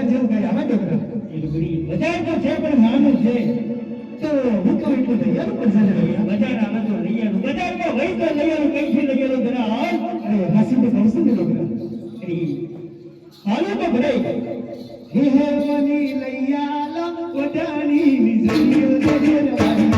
જેવું કઈ આવે ડોકરા એ લુગડી બજાર તો છે પણ નાનું છે તો હું તો એટલું લઈ આવું પડશે બજાર આવે તો લઈ આવું બજારમાં વહી તો લઈ આવું કઈથી લઈ આવું જરા હાલ અરે હાસી તો કહું છું ને ડોકરા હાલો તો ભરાઈ હે મની લૈયાલા વડાની વિજયો દેરવાની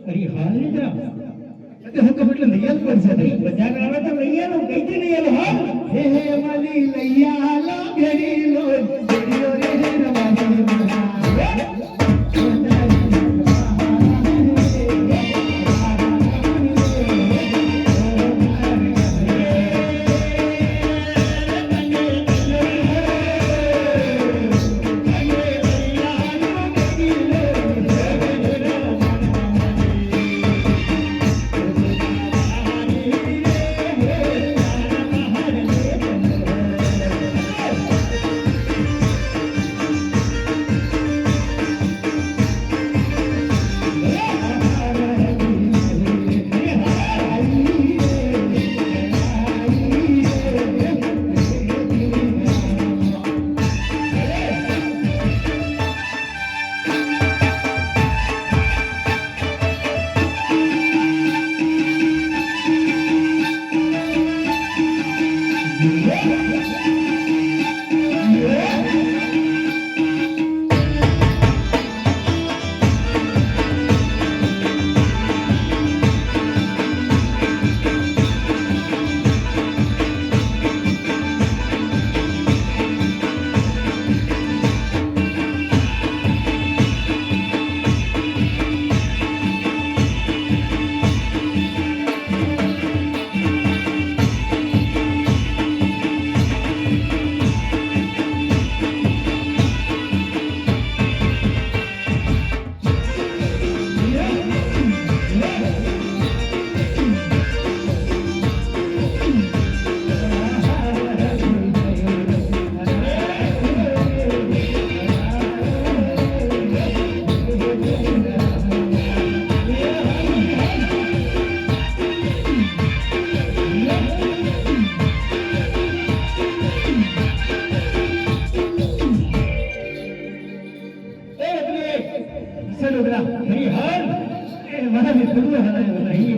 અરે હાલ ને જરા હું કહું એટલે લઈ આવવું પડશે બજાર આવે તો લઈ આવું કઈથી લઈ આવું હાલ હે મની લૈયાલા ઘડી લો ઘડીઓ રે રવાની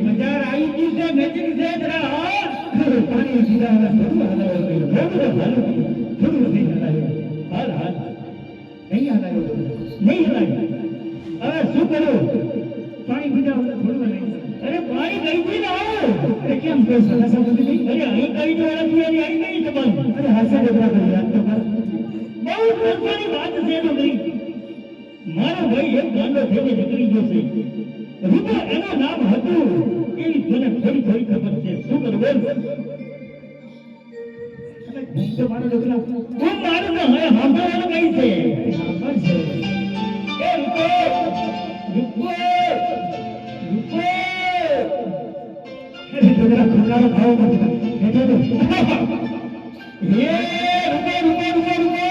બજાર આવી ગયું છે નજીક છે જરા હાલ પાણી પીડા હાલ હાલ નહીં હલાયો નહીં હલાયો હવે શું કરું પાણી પીડા થોડું અરે પાણી કઈ થી ના આવો અરે કેમ કહો સલાસા બધી અરે અહીં કઈ તો આવી નહીં તમારું અરે હાસા ડબરા કરી યાદ તો બહુ મોટી વાત છે તો નહીં મારો ભાઈ એક ગાંડો થઈને નીકળી ગયો છે રૂપા એનું નામ હતું એની મને થોડી થોડી ખબર છે શું કરું બોલ તો મારો ડોકલા હું મારું તો હવે સાંભળવાનું કઈ છે એ રૂપો રૂપો રૂપો હે તારો ખાવો નથી બેઠો તો હે રૂપે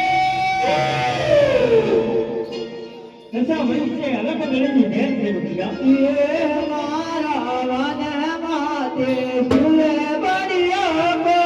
કસા વંશે અલગ ગણીની ભેદ છે રૂપિયા એ મારા વન માતે સુલે બડિયો કો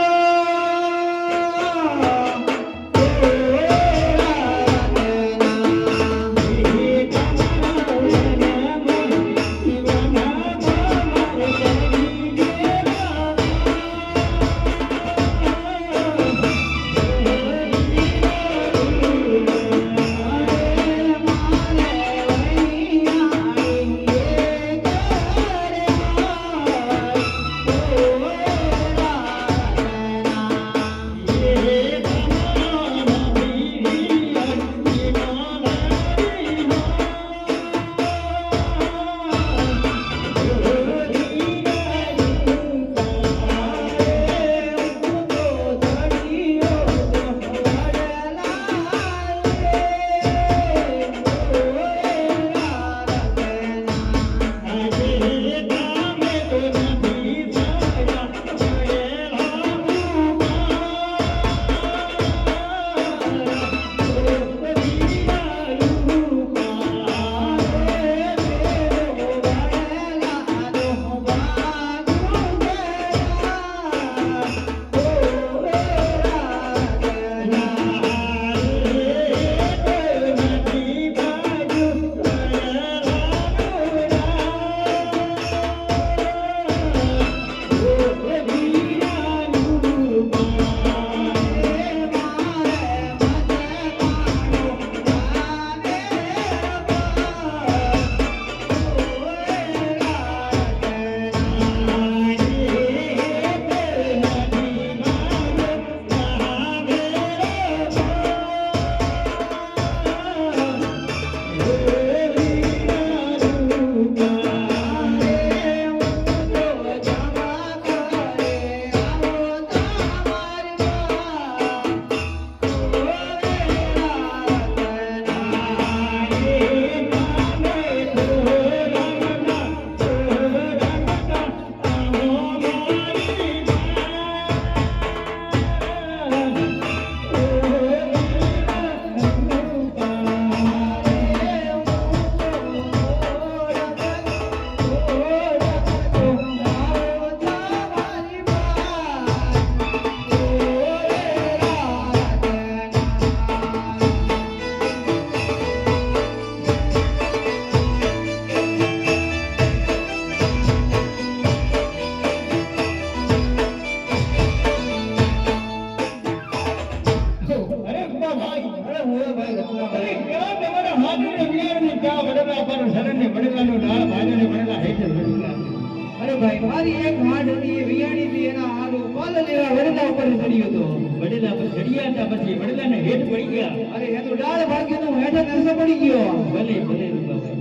અરે ભાઈ મારી એક હાડ હતી એ વિયાણી થી એના હાલો પાલ લેવા વડલા ઉપર ચડ્યો તો વડલા પર ચડ્યા હતા પછી વડલાને હેઠ પડી ગયા અરે એ તો ડાળ ભાગ્યો તો હેઠ નસો પડી ગયો ભલે રૂપાભાઈ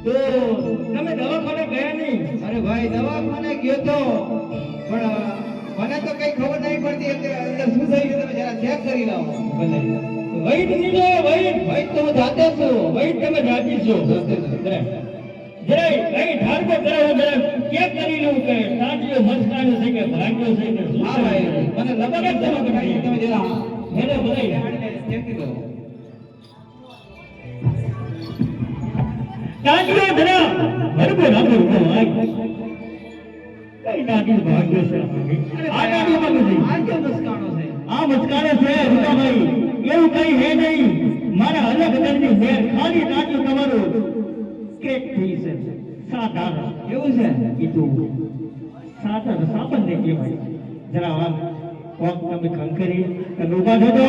તો તમે દવાખાને ગયા નહીં અરે ભાઈ દવાખાને ગયો તો પણ મને તો કઈ ખબર નહીં પડતી એટલે અંદર શું થઈ ગયું તમે જરા ચેક કરી લાવો ભલે વૈદ નીલો વૈદ તો હું જાતે છું વૈદ તમે જાતી છો જરા કઈ ઢાળકો કરાવો જરા ચેક કરી લઉં કે તાંટીઓ મસ્કાનો છે કે ભાગ્યો છે કે શું હા ભાઈ મને લબક તમે જરા હેડે બોલાઈ ચેક કરી લો તાંટીઓ જરા હરબે રાખો કઈ તાંટીઓ ભાગ્યો છે આ તાંટીઓ ભાગ્યો છે આ કે મસ્કાનો છે આ મસ્કાનો છે રૂપાભાઈ એવું કઈ હે નહીં મારા અલગ દરની મેર ખાલી તાંટીઓ તમારું ક્રેક થઈ છે સાધાર એવું છે કીધું સાધાર સાપન ને કહેવાય જરા આમ કોક તમે ખંખરી અને ઉભા થતો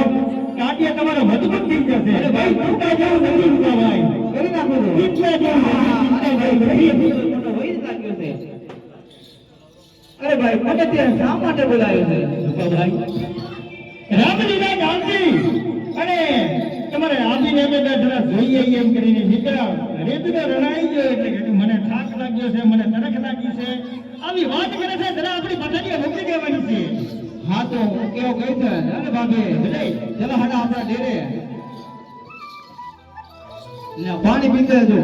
કાટિયા તમારો મજબૂત થઈ જશે અરે ભાઈ ટૂંકા જેવું નથી રૂપા ભાઈ કરી નાખો છો કેટલા જેવું અરે ભાઈ વહી લાગ્યો છે અરે ભાઈ મને ત્યાં શા માટે બોલાવ્યો છે રૂપા ભાઈ રામલીલા જાણતી અને તમારે આવીને અમે જરા જોઈએ એમ કરીને દીકરા રેતનો રણાઈ ગયો એટલે કે મને થાક લાગ્યો છે મને તરખ લાગી છે આવી વાત કરે છે જરા આપણી પથારીએ મૂકી દેવાની છે હા તો કેવો કહી છે અરે બાબે ચલો હાડા આપણા ડેરે લે પાણી પીતે જો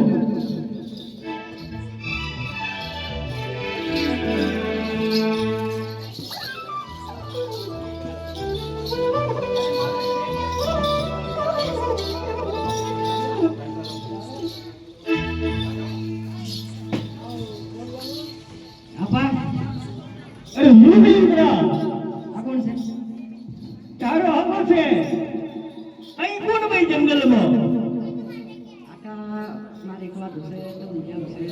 દીકરા આ કોણ છે? તારો આવો છે અહીં કોણ ભાઈ જંગલમાં કાકા મારે એક વાત છે તમને કેમ છે?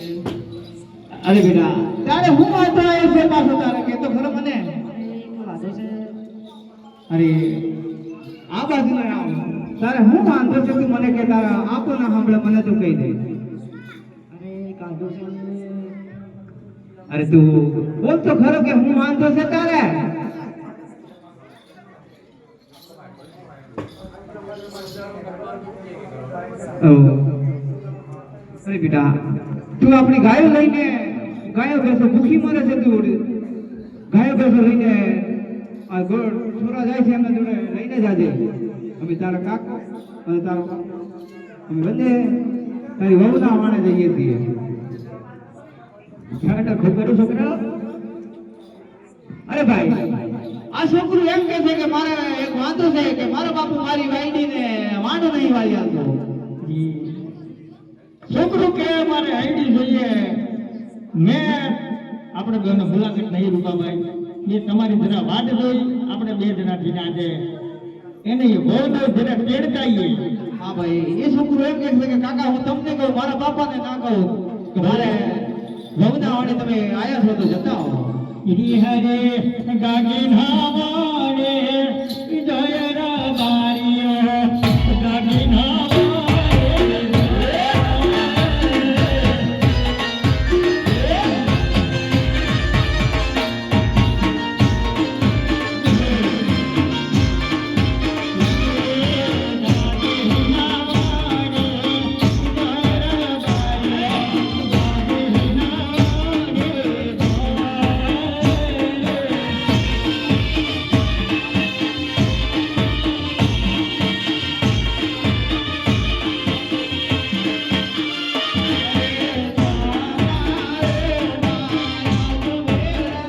અરે બેટા તારે હું વાંધો આવ્યો છે પાછો તારે કે તો ખરો મને મારે એક વાત છે. અરે આ બાજુ ના આવ તારે હું વાંધો છે તું મને કે તારા આપો ના સાંભળે મને તું કહી દે અરે કાઢો છે. અરે તું બોલ તો ખરો કે હું વાંધો છે તારે અરે બેટા તું આપણી ગાયો લઈને ગાયો ભેંસો ભૂખી મરે છે તું ગાયો ભેંસો લઈને આ ગોળ છોરા જાય છે એમને જોડે લઈને જાજે અમે તારા કાકો અને તારો અમે બંને તારી વહુના વાણે જઈએ છીએ ખબર છોકરા અરે ભાઈ આ છોકરું એમ કહે છે કે મારે એક વાંધો છે કે મારો બાપુ મારી વાઈડીને વાંઢો નહીં વાળી આવતો છોકરું કે મારે આઈડી જોઈએ મેં આપણે બેનો મુલાકાત નહીં રૂપાભાઈ એ તમારી જરા વાટ જોઈ આપણે બે જણા થઈને આજે એને બહુ જરા તેડતાઈએ હા ભાઈ એ છોકરું એમ કહે છે કે કાકા હું તમને કહું મારા બાપાને ના કહું કે મારે વહુના વાણે તમે આયા છો તો જતા આવો હરે ગાગે નાવાડે